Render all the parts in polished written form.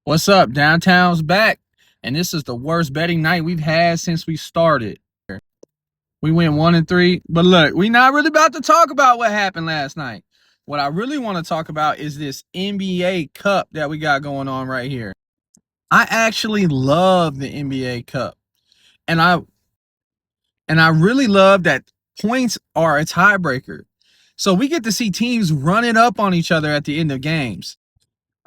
What's up? Downtown's back, and this is the worst betting night we've had since we started. We went 1-3, but look, we're not really about to talk about what happened last night. What I really want to talk about is this NBA Cup that we got going on right here. I actually love the NBA Cup, and I really love that points are a tiebreaker. So we get to see teams running up on each other at the end of games.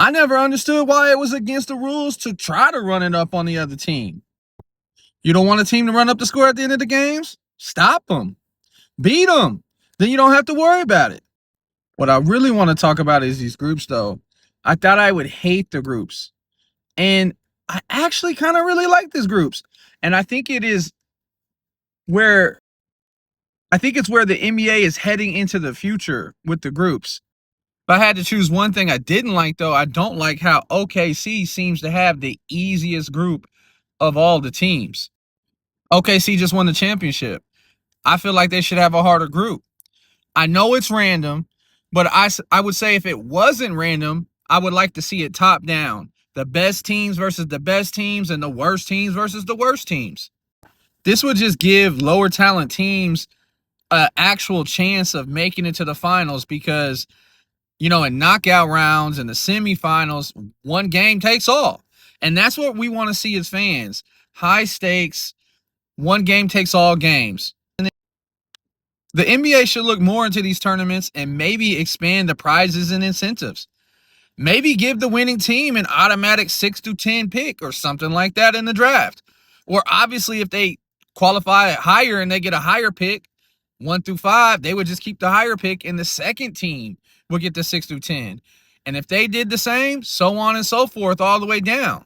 I never understood why it was against the rules to try to run it up on the other team. You don't want a team to run up the score at the end of the games? Stop them. Beat them. Then you don't have to worry about it. What I really want to talk about is these groups, though. I thought I would hate the groups. And I actually kind of really like these groups. And I think it's where the NBA is heading into the future with the groups. If I had to choose one thing I didn't like, though, I don't like how OKC seems to have the easiest group of all the teams. OKC just won the championship. I feel like they should have a harder group. I know it's random, but I would say if it wasn't random, I would like to see it top down. The best teams versus the best teams and the worst teams versus the worst teams. This would just give lower talent teams an actual chance of making it to the finals because, in knockout rounds and the semifinals, one game takes all. And that's what we want to see as fans. High stakes, one game takes all games. The NBA should look more into these tournaments and maybe expand the prizes and incentives. Maybe give the winning team an automatic 6-10 pick or something like that in the draft. Or obviously, if they qualify higher and they get a higher pick, 1-5, they would just keep the higher pick and the second team would get the 6-10. And if they did the same, so on and so forth, all the way down.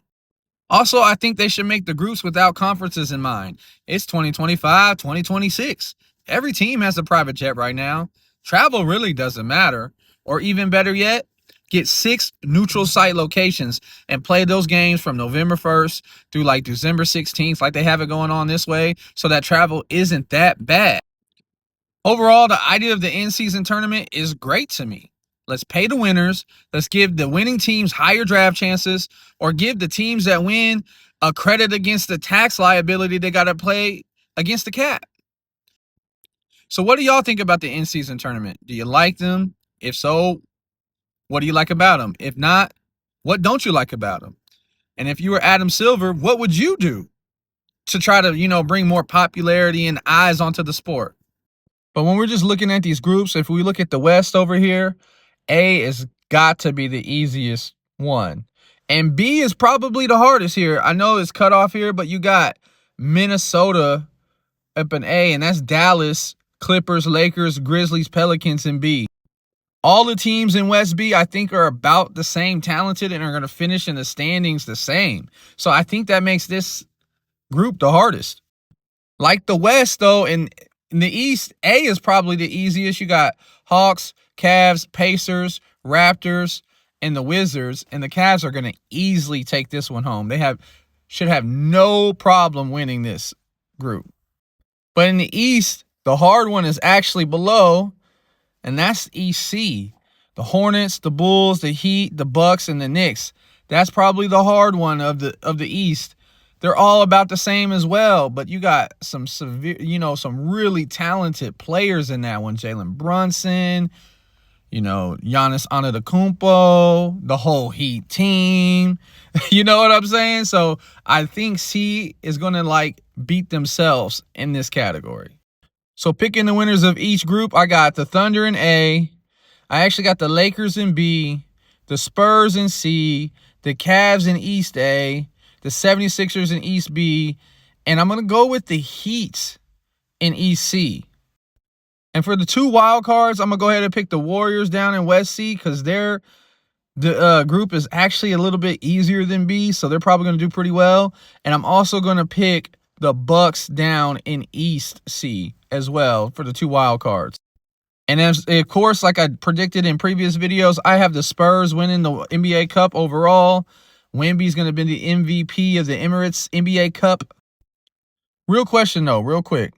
Also, I think they should make the groups without conferences in mind. It's 2025, 2026. Every team has a private jet right now. Travel really doesn't matter. Or even better yet, get 6 neutral site locations and play those games from November 1st through like December 16th, like they have it going on this way, so that travel isn't that bad. Overall, the idea of the in-season tournament is great to me. Let's pay the winners. Let's give the winning teams higher draft chances, or give the teams that win a credit against the tax liability they got to play against the cap. So what do y'all think about the in-season tournament? Do you like them? If so, what do you like about them? If not, what don't you like about them? And if you were Adam Silver, what would you do to try to, bring more popularity and eyes onto the sport? But when we're just looking at these groups, if we look at the West over here, A has got to be the easiest one. And B is probably the hardest here. I know it's cut off here, but you got Minnesota up in A, and that's Dallas, Clippers, Lakers, Grizzlies, Pelicans in B. All the teams in West B, I think, are about the same talented and are going to finish in the standings the same. So I think that makes this group the hardest. Like the West, though, in the East, A is probably the easiest. You got Hawks, Cavs, Pacers, Raptors, and the Wizards. And the Cavs are going to easily take this one home. They should have no problem winning this group. But in the East, the hard one is actually below, and that's EC. The Hornets, the Bulls, the Heat, the Bucks, and the Knicks. That's probably the hard one of the East. They're all about the same as well, but you got some some really talented players in that one. Jalen Brunson, Giannis Antetokounmpo, the whole Heat team. You know what I'm saying? So I think C is going to beat themselves in this category. So picking the winners of each group, I got the Thunder in A. I actually got the Lakers in B, the Spurs in C, the Cavs in East A, the 76ers in East B, and I'm going to go with the Heat in East C. And for the 2 wild cards, I'm going to go ahead and pick the Warriors down in West C because the group is actually a little bit easier than B, so they're probably going to do pretty well. And I'm also going to pick the Bucks down in East C as well for the 2 wild cards. And as, of course, like I predicted in previous videos, I have the Spurs winning the NBA Cup overall. Wemby's going to be the MVP of the Emirates NBA Cup. Real question, though, real quick.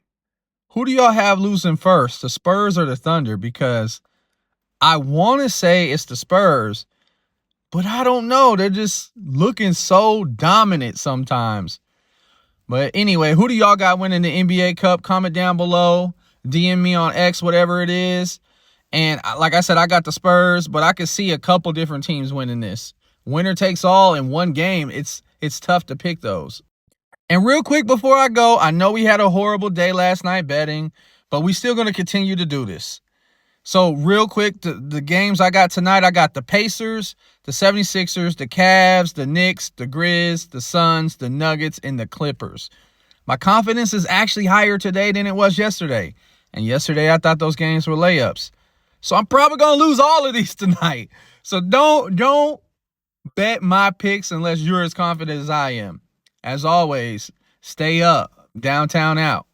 Who do y'all have losing first, the Spurs or the Thunder? Because I want to say it's the Spurs, But I don't know. They're just looking so dominant sometimes. But anyway, who do y'all got winning the NBA Cup? Comment down below. DM me on X, whatever it is. And like I said, I got the Spurs, but I could see a couple different teams winning this. Winner takes all in one game. It's tough to pick those. And real quick before I go, I know we had a horrible day last night betting, but we still going to continue to do this. So real quick, the games I got tonight, I got the Pacers, the 76ers, the Cavs, the Knicks, the Grizz, the Suns, the Nuggets, and the Clippers. My confidence is actually higher today than it was yesterday. And yesterday I thought those games were layups. So I'm probably going to lose all of these tonight. So don't bet my picks unless you're as confident as I am. As always, stay up. Downtown out.